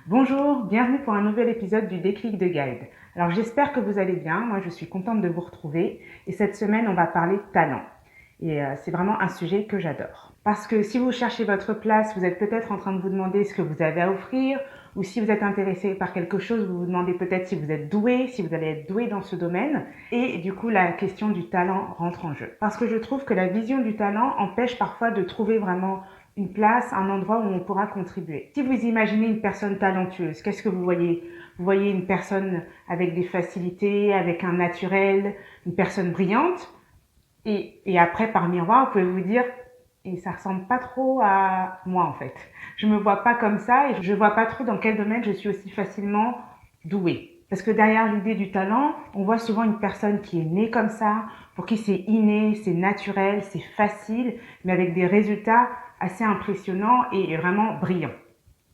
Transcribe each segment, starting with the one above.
Bonjour, bienvenue pour un nouvel épisode du Déclic de Guide. Alors j'espère que vous allez bien, moi je suis contente de vous retrouver et cette semaine on va parler talent. Et c'est vraiment un sujet que j'adore. Parce que si vous cherchez votre place, vous êtes peut-être en train de vous demander ce que vous avez à offrir, ou si vous êtes intéressé par quelque chose, vous vous demandez peut-être si vous êtes doué, si vous allez être doué dans ce domaine. Et du coup, la question du talent rentre en jeu. Parce que je trouve que la vision du talent empêche parfois de trouver vraiment une place, un endroit où on pourra contribuer. Si vous imaginez une personne talentueuse, qu'est-ce que vous voyez? Vous voyez une personne avec des facilités, avec un naturel, une personne brillante. Et après, par miroir, vous pouvez vous dire, et ça ressemble pas trop à moi en fait. Je me vois pas comme ça et je vois pas trop dans quel domaine je suis aussi facilement douée. Parce que derrière l'idée du talent, on voit souvent une personne qui est née comme ça, pour qui c'est inné, c'est naturel, c'est facile, mais avec des résultats assez impressionnants et vraiment brillants.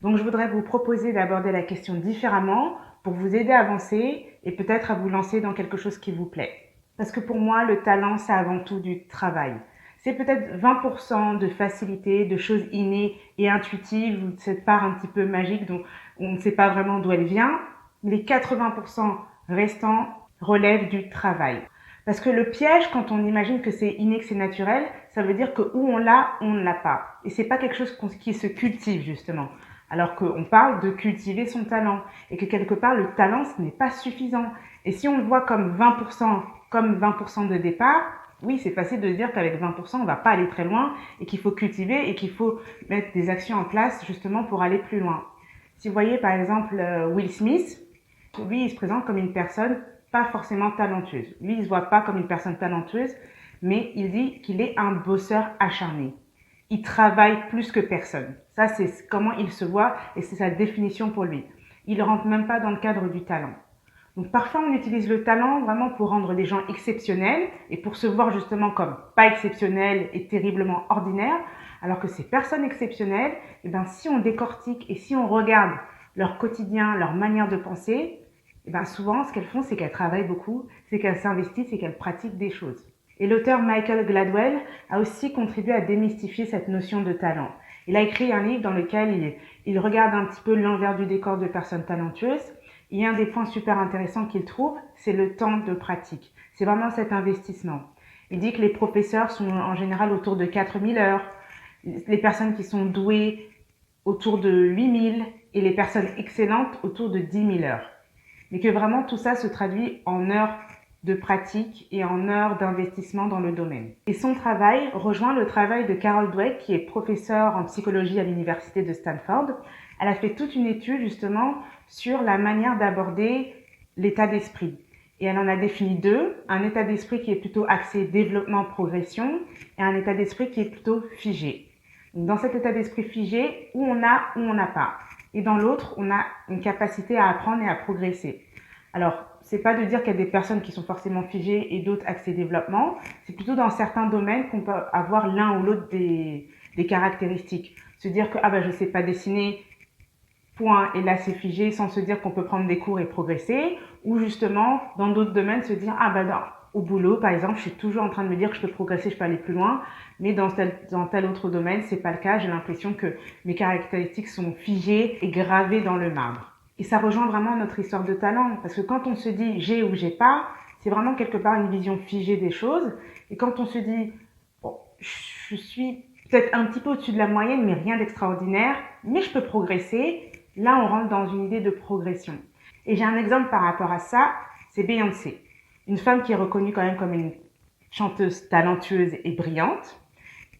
Donc je voudrais vous proposer d'aborder la question différemment pour vous aider à avancer et peut-être à vous lancer dans quelque chose qui vous plaît. Parce que pour moi, le talent, c'est avant tout du travail. C'est peut-être 20% de facilité, de choses innées et intuitives, ou de cette part un petit peu magique dont on ne sait pas vraiment d'où elle vient. Les 80% restants relèvent du travail. Parce que le piège, quand on imagine que c'est inné, que c'est naturel, ça veut dire que où on l'a, on ne l'a pas. Et c'est pas quelque chose qui se cultive, justement. Alors qu'on parle de cultiver son talent. Et que quelque part, le talent, ce n'est pas suffisant. Et si on le voit comme 20% de départ, oui, c'est facile de dire qu'avec 20%, on va pas aller très loin et qu'il faut cultiver et qu'il faut mettre des actions en place justement pour aller plus loin. Si vous voyez par exemple Will Smith, lui, il se présente comme une personne pas forcément talentueuse. Lui, il se voit pas comme une personne talentueuse, mais il dit qu'il est un bosseur acharné. Il travaille plus que personne. Ça, c'est comment il se voit et c'est sa définition pour lui. Il ne rentre même pas dans le cadre du talent. Donc parfois on utilise le talent vraiment pour rendre les gens exceptionnels et pour se voir justement comme pas exceptionnels et terriblement ordinaires, alors que ces personnes exceptionnelles, eh ben, si on décortique et si on regarde leur quotidien, leur manière de penser, eh ben, souvent ce qu'elles font c'est qu'elles travaillent beaucoup, c'est qu'elles s'investissent et qu'elles pratiquent des choses. Et l'auteur Michael Gladwell a aussi contribué à démystifier cette notion de talent. Il a écrit un livre dans lequel il regarde un petit peu l'envers du décor de personnes talentueuses. Et un des points super intéressants qu'il trouve, c'est le temps de pratique. C'est vraiment cet investissement. Il dit que les professeurs sont en général autour de 4000 heures, les personnes qui sont douées autour de 8000 et les personnes excellentes autour de 10 000 heures. Mais que vraiment tout ça se traduit en heures de pratique et en heures d'investissement dans le domaine. Et son travail rejoint le travail de Carol Dweck, qui est professeure en psychologie à l'université de Stanford. Elle a fait toute une étude justement sur la manière d'aborder l'état d'esprit. Et elle en a défini deux, un état d'esprit qui est plutôt axé développement-progression et un état d'esprit qui est plutôt figé. Donc dans cet état d'esprit figé, où on a, où on n'a pas. Et dans l'autre, on a une capacité à apprendre et à progresser. Alors, c'est pas de dire qu'il y a des personnes qui sont forcément figées et d'autres axées développement. C'est plutôt dans certains domaines qu'on peut avoir l'un ou l'autre des caractéristiques. Se dire que, ah ben, je sais pas dessiner, point, et là c'est figé, sans se dire qu'on peut prendre des cours et progresser. Ou justement, dans d'autres domaines, se dire, ah ben, au boulot, par exemple, je suis toujours en train de me dire que je peux progresser, je peux aller plus loin. Mais dans tel autre domaine, c'est pas le cas. J'ai l'impression que mes caractéristiques sont figées et gravées dans le marbre. Et ça rejoint vraiment notre histoire de talent. Parce que quand on se dit j'ai ou j'ai pas, c'est vraiment quelque part une vision figée des choses. Et quand on se dit, bon, je suis peut-être un petit peu au-dessus de la moyenne, mais rien d'extraordinaire, mais je peux progresser, là on rentre dans une idée de progression. Et j'ai un exemple par rapport à ça, c'est Beyoncé. Une femme qui est reconnue quand même comme une chanteuse talentueuse et brillante.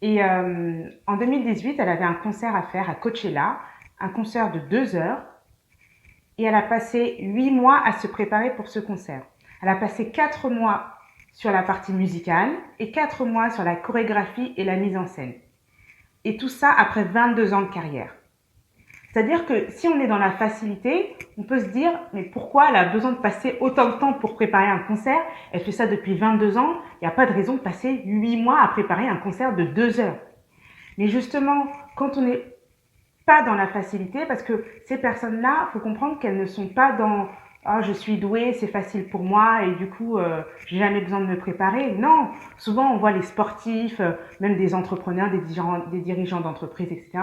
Et en 2018, elle avait un concert à faire à Coachella, un concert de 2 heures. Et elle a passé 8 mois à se préparer pour ce concert. Elle a passé 4 mois sur la partie musicale et 4 mois sur la chorégraphie et la mise en scène. Et tout ça après 22 ans de carrière. C'est-à-dire que si on est dans la facilité, on peut se dire, mais pourquoi elle a besoin de passer autant de temps pour préparer un concert? Elle fait ça depuis 22 ans, il n'y a pas de raison de passer 8 mois à préparer un concert de 2 heures. Mais justement, quand on n'est pas dans la facilité, parce que ces personnes-là, il faut comprendre qu'elles ne sont pas dans ah, je suis douée, c'est facile pour moi et du coup, j'ai jamais besoin de me préparer. Non, souvent on voit les sportifs, même des entrepreneurs, des dirigeants d'entreprises, etc.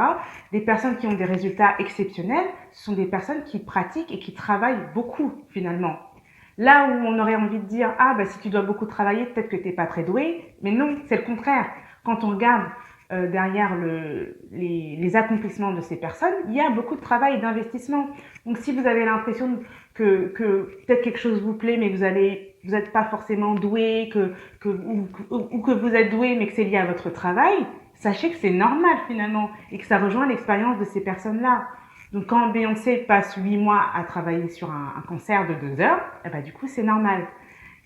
Des personnes qui ont des résultats exceptionnels, ce sont des personnes qui pratiquent et qui travaillent beaucoup finalement. Là où on aurait envie de dire, ah, bah, si tu dois beaucoup travailler, peut-être que tu n'es pas très doué. Mais non, c'est le contraire. Quand on regarde derrière les accomplissements de ces personnes, il y a beaucoup de travail et d'investissement. Donc, si vous avez l'impression que peut-être quelque chose vous plaît, mais vous n'êtes pas forcément doué, ou que vous êtes doué, mais que c'est lié à votre travail, sachez que c'est normal finalement et que ça rejoint l'expérience de ces personnes-là. Donc quand Beyoncé passe 8 mois à travailler sur un concert de 2 heures, eh ben, du coup c'est normal.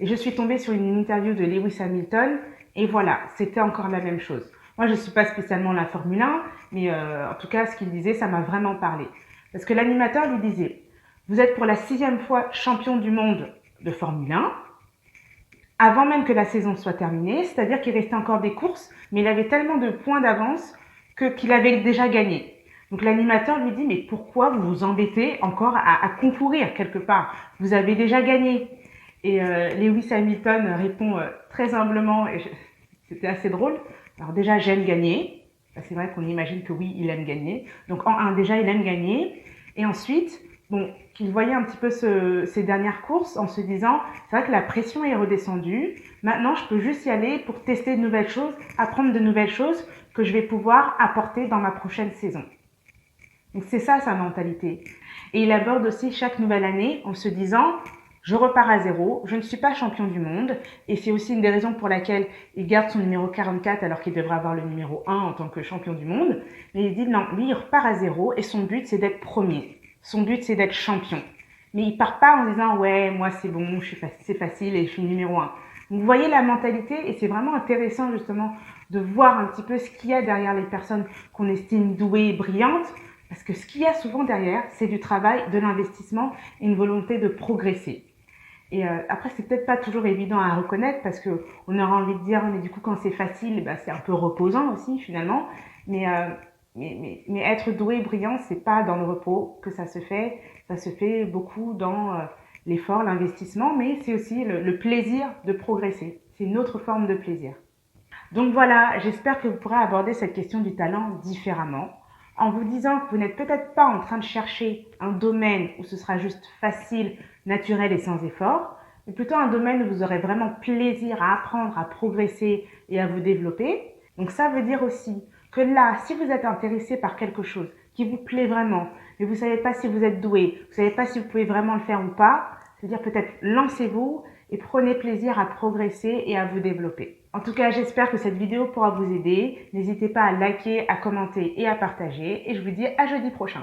Et je suis tombée sur une interview de Lewis Hamilton et voilà, c'était encore la même chose. Moi je ne suis pas spécialement la Formule 1, mais en tout cas ce qu'il disait, ça m'a vraiment parlé. Parce que l'animateur lui disait, vous êtes pour la 6e fois champion du monde de Formule 1, avant même que la saison soit terminée, c'est-à-dire qu'il restait encore des courses, mais il avait tellement de points d'avance qu'il avait déjà gagné. Donc l'animateur lui dit, mais pourquoi vous vous embêtez encore à concourir quelque part? Vous avez déjà gagné. Et Lewis Hamilton répond très humblement, et c'était assez drôle. Alors déjà, j'aime gagner. C'est vrai qu'on imagine que oui, il aime gagner. Donc en un, déjà, il aime gagner. Et ensuite, bon, qu'il voyait un petit peu ces dernières courses en se disant, c'est vrai que la pression est redescendue. Maintenant, je peux juste y aller pour tester de nouvelles choses, apprendre de nouvelles choses que je vais pouvoir apporter dans ma prochaine saison. Donc c'est ça sa mentalité. Et il aborde aussi chaque nouvelle année en se disant, je repars à zéro, je ne suis pas champion du monde. Et c'est aussi une des raisons pour laquelle il garde son numéro 44 alors qu'il devrait avoir le numéro 1 en tant que champion du monde. Mais il dit non, lui il repart à zéro et son but c'est d'être premier. Son but c'est d'être champion. Mais il part pas en disant ouais, moi c'est bon, c'est facile et je suis numéro 1. Donc, vous voyez la mentalité et c'est vraiment intéressant justement de voir un petit peu ce qu'il y a derrière les personnes qu'on estime douées et brillantes. Parce que ce qu'il y a souvent derrière, c'est du travail, de l'investissement et une volonté de progresser. Et après, c'est peut-être pas toujours évident à reconnaître parce que on aura envie de dire, mais du coup, quand c'est facile, bah, c'est un peu reposant aussi finalement. Mais, mais être doué, brillant, c'est pas dans le repos que ça se fait. Ça se fait beaucoup dans l'effort, l'investissement, mais c'est aussi le plaisir de progresser. C'est une autre forme de plaisir. Donc voilà, j'espère que vous pourrez aborder cette question du talent différemment, en vous disant que vous n'êtes peut-être pas en train de chercher un domaine où ce sera juste facile, naturel et sans effort, mais plutôt un domaine où vous aurez vraiment plaisir à apprendre, à progresser et à vous développer. Donc ça veut dire aussi que là, si vous êtes intéressé par quelque chose qui vous plaît vraiment, mais vous ne savez pas si vous êtes doué, vous ne savez pas si vous pouvez vraiment le faire ou pas, c'est-à-dire peut-être lancez-vous et prenez plaisir à progresser et à vous développer. En tout cas, j'espère que cette vidéo pourra vous aider. N'hésitez pas à liker, à commenter et à partager. Et je vous dis à jeudi prochain.